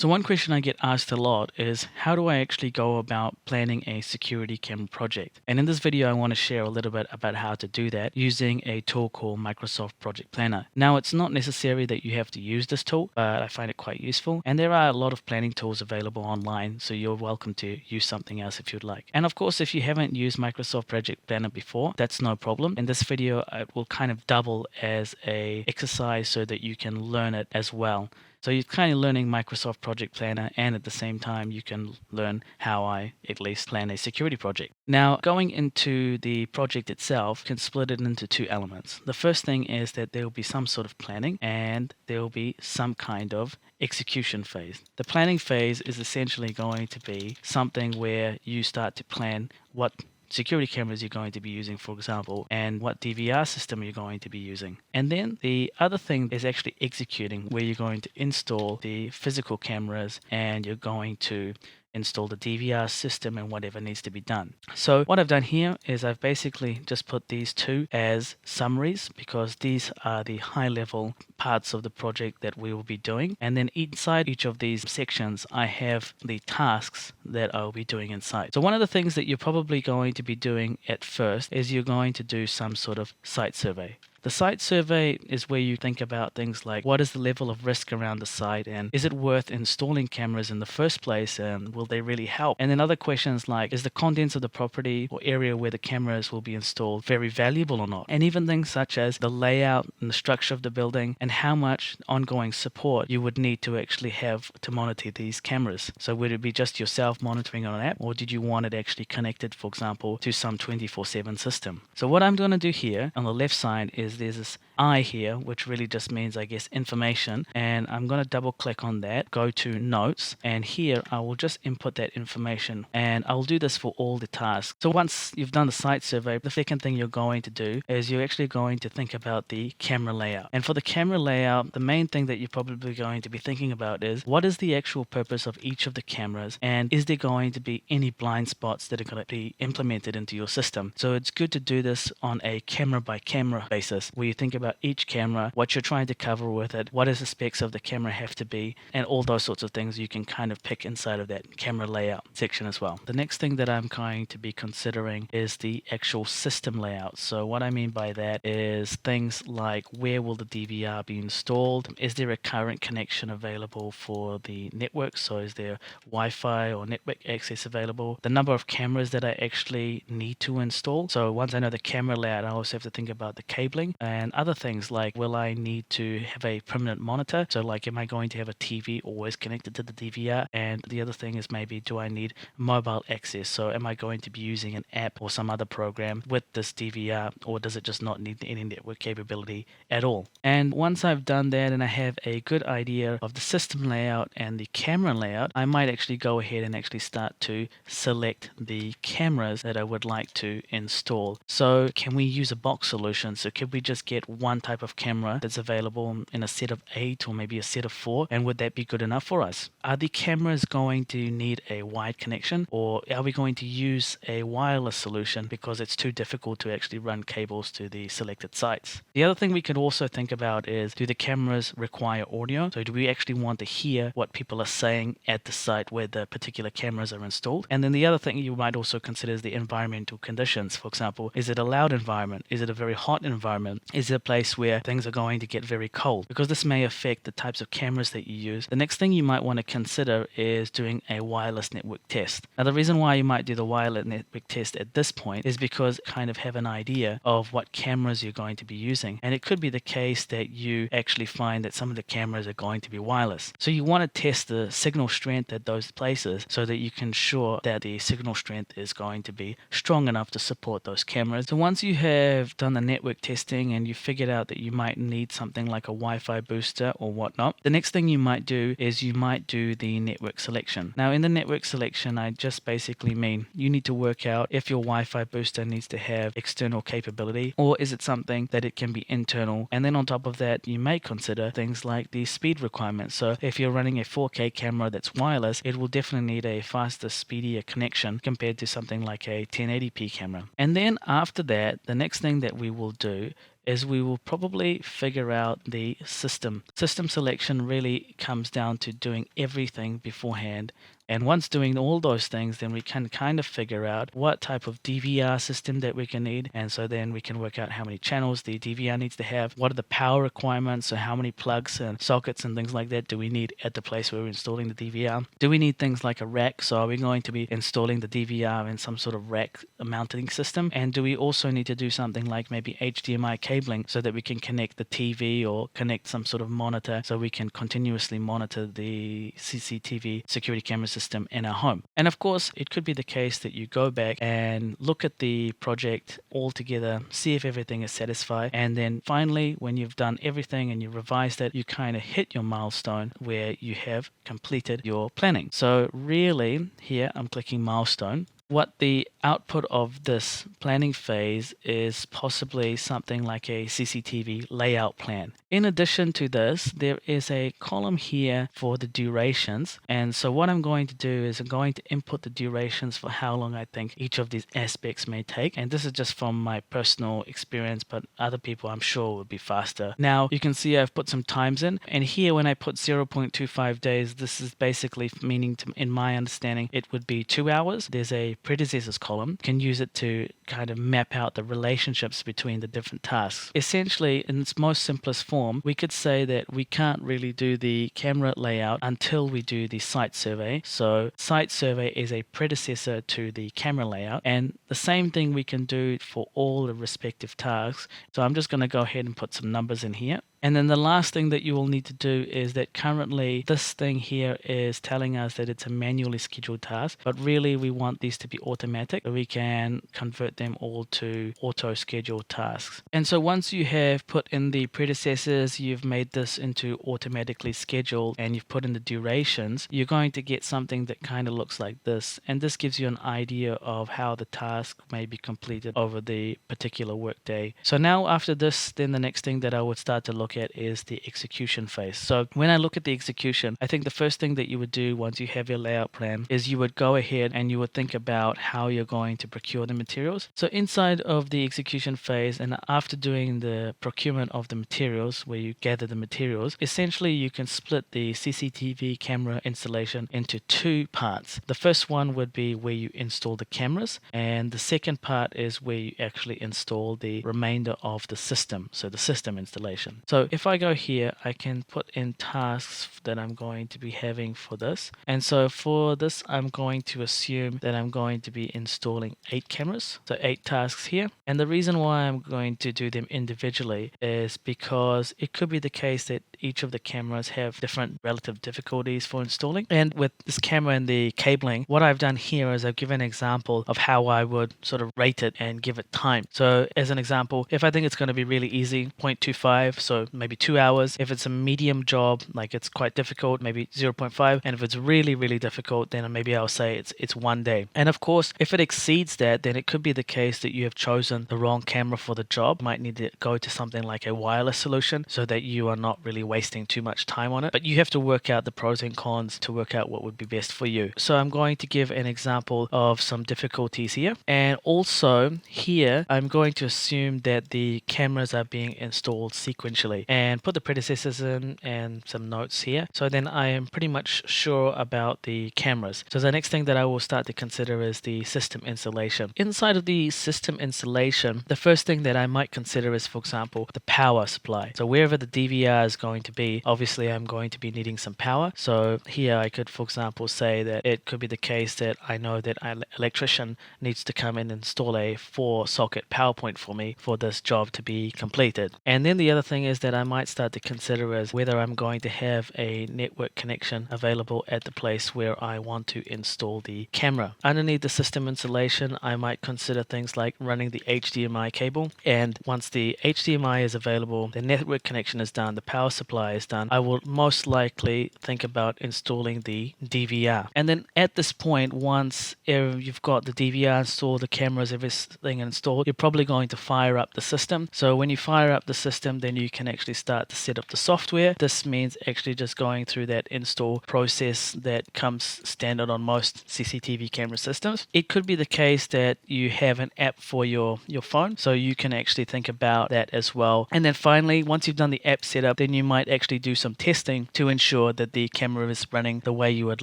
So one question I get asked a lot is, how do I actually go about planning a security camera project? And in this video, I want to share a little bit about how to do that using a tool called Microsoft Project Planner. Now, it's not necessary that you have to use this tool, but I find it quite useful. And there are a lot of planning tools available online, so you're welcome to use something else if you'd like. And of course, if you haven't used Microsoft Project Planner before, that's no problem. In this video, it will kind of double as a exercise so that you can learn it as well. So you're kind of learning Microsoft Project Planner, and at the same time you can learn how I at least plan a security project. Now, going into the project itself, you can split it into two elements. The first thing is that there will be some sort of planning and there will be some kind of execution phase. The planning phase is essentially going to be something where you start to plan what security cameras you're going to be using, for example, and what DVR system you're going to be using. And then the other thing is actually executing, where you're going to install the physical cameras and you're going to install the DVR system and whatever needs to be done. So what I've done here is I've basically just put these two as summaries, because these are the high level parts of the project that we will be doing. And then inside each of these sections, I have the tasks that I'll be doing inside. So one of the things that you're probably going to be doing at first is you're going to do some sort of site survey. The site survey is where you think about things like, what is the level of risk around the site, and is it worth installing cameras in the first place, and will they really help? And then other questions like, is the contents of the property or area where the cameras will be installed very valuable or not? And even things such as the layout and the structure of the building and how much ongoing support you would need to actually have to monitor these cameras. So would it be just yourself monitoring on an app, or did you want it actually connected, for example, to some 24/7 system? So what I'm going to do here on the left side is there's this I here, which really just means, I guess, information, and I'm going to double click on that, go to notes, and here I will just input that information, and I'll do this for all the tasks. So once you've done the site survey, the second thing you're going to do is you're actually going to think about the camera layout. And for the camera layout, the main thing that you're probably going to be thinking about is, what is the actual purpose of each of the cameras, and is there going to be any blind spots that are going to be implemented into your system? So it's good to do this on a camera by camera basis, where you think about each camera, what you're trying to cover with it, what does the specs of the camera have to be, and all those sorts of things you can kind of pick inside of that camera layout section as well. The next thing that I'm going to be considering is the actual system layout. So what I mean by that is things like, where will the DVR be installed? Is there a current connection available for the network? So is there Wi-Fi or network access available? The number of cameras that I actually need to install. So once I know the camera layout, I also have to think about the cabling and other things like, will I need to have a permanent monitor? So like, am I going to have a TV always connected to the DVR? And the other thing is, maybe do I need mobile access? So am I going to be using an app or some other program with this DVR, or does it just not need any network capability at all? And once I've done that and I have a good idea of the system layout and the camera layout, I might actually go ahead and actually start to select the cameras that I would like to install. So can we use a box solution? So could we just get one type of camera that's available in a set of 8 or maybe a set of 4, and would that be good enough for us? Are the cameras going to need a wired connection, or are we going to use a wireless solution because it's too difficult to actually run cables to the selected sites? The other thing we could also think about is, do the cameras require audio? So do we actually want to hear what people are saying at the site where the particular cameras are installed? And then the other thing you might also consider is the environmental conditions. For example, is it a loud environment? Is it a very hot environment? Is it a place where things are going to get very cold? Because this may affect the types of cameras that you use. The next thing you might want to consider is doing a wireless network test. Now, the reason why you might do the wireless network test at this point is because you kind of have an idea of what cameras you're going to be using. And it could be the case that you actually find that some of the cameras are going to be wireless. So you want to test the signal strength at those places so that you can ensure that the signal strength is going to be strong enough to support those cameras. So once you have done the network testing and you figured out that you might need something like a Wi-Fi booster or whatnot, the next thing you might do is you might do the network selection. Now, in the network selection, I just basically mean you need to work out if your Wi-Fi booster needs to have external capability, or is it something that it can be internal. And then on top of that, you may consider things like the speed requirements. So if you're running a 4K camera that's wireless, it will definitely need a faster, speedier connection compared to something like a 1080p camera. And then after that, the next thing that we will do is we will probably figure out the system. System selection really comes down to doing everything beforehand. And once doing all those things, then we can kind of figure out what type of DVR system that we can need. And so then we can work out how many channels the DVR needs to have. What are the power requirements? So how many plugs and sockets and things like that do we need at the place where we're installing the DVR? Do we need things like a rack? So are we going to be installing the DVR in some sort of rack mounting system? And do we also need to do something like maybe HDMI cabling so that we can connect the TV or connect some sort of monitor so we can continuously monitor the CCTV security camera system in our home? And of course, it could be the case that you go back and look at the project all together, see if everything is satisfied, and then finally, when you've done everything and you revised it, you kind of hit your milestone where you have completed your planning. So really, here I'm clicking milestone. What the output of this planning phase is possibly something like a CCTV layout plan. In addition to this, there is a column here for the durations. And so what I'm going to do is I'm going to input the durations for how long I think each of these aspects may take. And this is just from my personal experience, but other people I'm sure will be faster. Now you can see I've put some times in, and here when I put 0.25 days, this is basically meaning to, in my understanding, it would be 2 hours. There's a predecessors column. You can use it to kind of map out the relationships between the different tasks. Essentially, in its most simplest form, we could say that we can't really do the camera layout until we do the site survey. So site survey is a predecessor to the camera layout, and the same thing we can do for all the respective tasks. So I'm just going to go ahead and put some numbers in here. And then the last thing that you will need to do is that currently this thing here is telling us that it's a manually scheduled task, but really we want these to be automatic so we can convert them all to auto scheduled tasks. And so once you have put in the predecessors, you've made this into automatically scheduled, and you've put in the durations, you're going to get something that kind of looks like this. And this gives you an idea of how the task may be completed over the particular workday. So now after this, then the next thing that I would start to look at is the execution phase. So when I look at the execution, I think the first thing that you would do once you have your layout plan is you would go ahead and you would think about how you're going to procure the materials. So inside of the execution phase, and after doing the procurement of the materials, where you gather the materials, essentially you can split the CCTV camera installation into two parts. The first one would be where you install the cameras, and the second part is where you actually install the remainder of the system, so the system installation. So if I go here, I can put in tasks that I'm going to be having for this. And so for this, I'm going to assume that I'm going to be installing 8 cameras. So 8 tasks here. And the reason why I'm going to do them individually is because it could be the case that each of the cameras have different relative difficulties for installing. And with this camera and the cabling, what I've done here is I've given an example of how I would sort of rate it and give it time. So as an example, if I think it's going to be really easy, 0.25, so maybe 2 hours. If it's a medium job, like it's quite difficult, maybe 0.5. And if it's really, really difficult, then maybe I'll say it's 1 day. And of course, if it exceeds that, then it could be the case that you have chosen the wrong camera for the job. You might need to go to something like a wireless solution so that you are not really wasting too much time on it. But you have to work out the pros and cons to work out what would be best for you. So I'm going to give an example of some difficulties here. And also here, I'm going to assume that the cameras are being installed sequentially, and put the predecessors in and some notes here. So then I am pretty much sure about the cameras. So the next thing that I will start to consider is the system installation. Inside of the system installation, the first thing that I might consider is, for example, the power supply. So wherever the DVR is going to be, obviously I'm going to be needing some power. So here I could, for example, say that it could be the case that I know that an electrician needs to come in and install a 4-socket power point for me for this job to be completed. And then the other thing is that I might start to consider is whether I'm going to have a network connection available at the place where I want to install the camera. Underneath the system installation, I might consider things like running the HDMI cable. And once the HDMI is available, the network connection is done, the power supply is done, I will most likely think about installing the DVR. And then at this point, once you've got the DVR installed, the cameras, everything installed, you're probably going to fire up the system. So when you fire up the system, then you can actually start to set up the software. This means actually just going through that install process that comes standard on most CCTV camera systems. It could be the case that you have an app for your phone, so you can actually think about that as well. And then finally, once you've done the app setup, then you might actually do some testing to ensure that the camera is running the way you would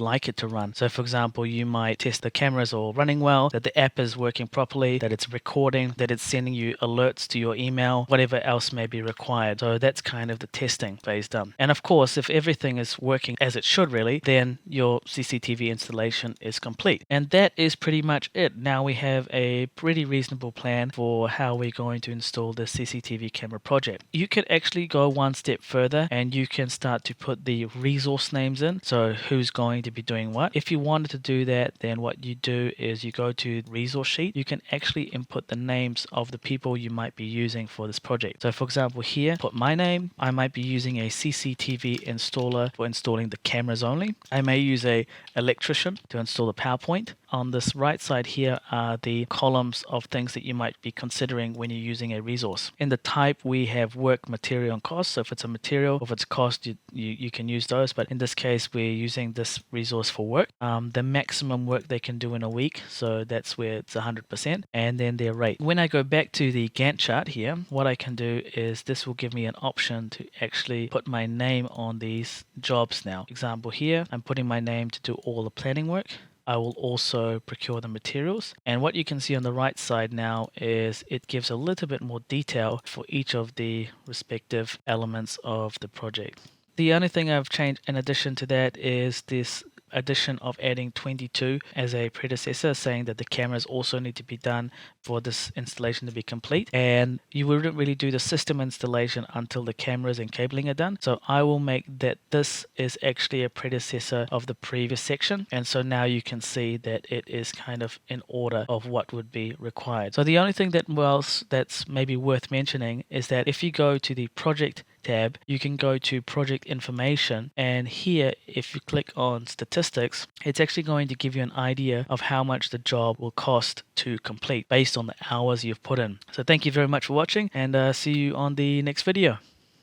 like it to run. So for example, you might test the cameras all running well, that the app is working properly, that it's recording, that it's sending you alerts to your email, whatever else may be required. So that's kind of the testing phase done. And of course, if everything is working as it should really, then your CCTV installation is complete. And that is pretty much it. Now we have a pretty reasonable plan for how we're going to install the CCTV camera project. You could actually go one step further and you can start to put the resource names in. So who's going to be doing what. If you wanted to do that, then what you do is you go to resource sheet. You can actually input the names of the people you might be using for this project. So for example here, put my name. I might be using a CCTV installer for installing the cameras only. I may use a electrician to install the PowerPoint. On this right side here are the columns of things that you might be considering when you're using a resource. In the type we have work, material and cost. So if it's a material, if it's cost, you can use those, but in this case we're using this resource for work. The maximum work they can do in a week, so that's where it's 100%, and then their rate. When I go back to the Gantt chart here, what I can do is this will give me an option to actually put my name on these jobs now. Example here, I'm putting my name to do all the planning work. I will also procure the materials. And what you can see on the right side now is it gives a little bit more detail for each of the respective elements of the project. The only thing I've changed in addition to that is this addition of adding 22 as a predecessor, saying that the cameras also need to be done for this installation to be complete, and you wouldn't really do the system installation until the cameras and cabling are done. So I will make that this is actually a predecessor of the previous section, and so now you can see that it is kind of in order of what would be required. So the only thing that's maybe worth mentioning is that if you go to the project tab, you can go to project information, and here if you click on statistics, it's actually going to give you an idea of how much the job will cost to complete based on the hours you've put in. So thank you very much for watching, and see you on the next video.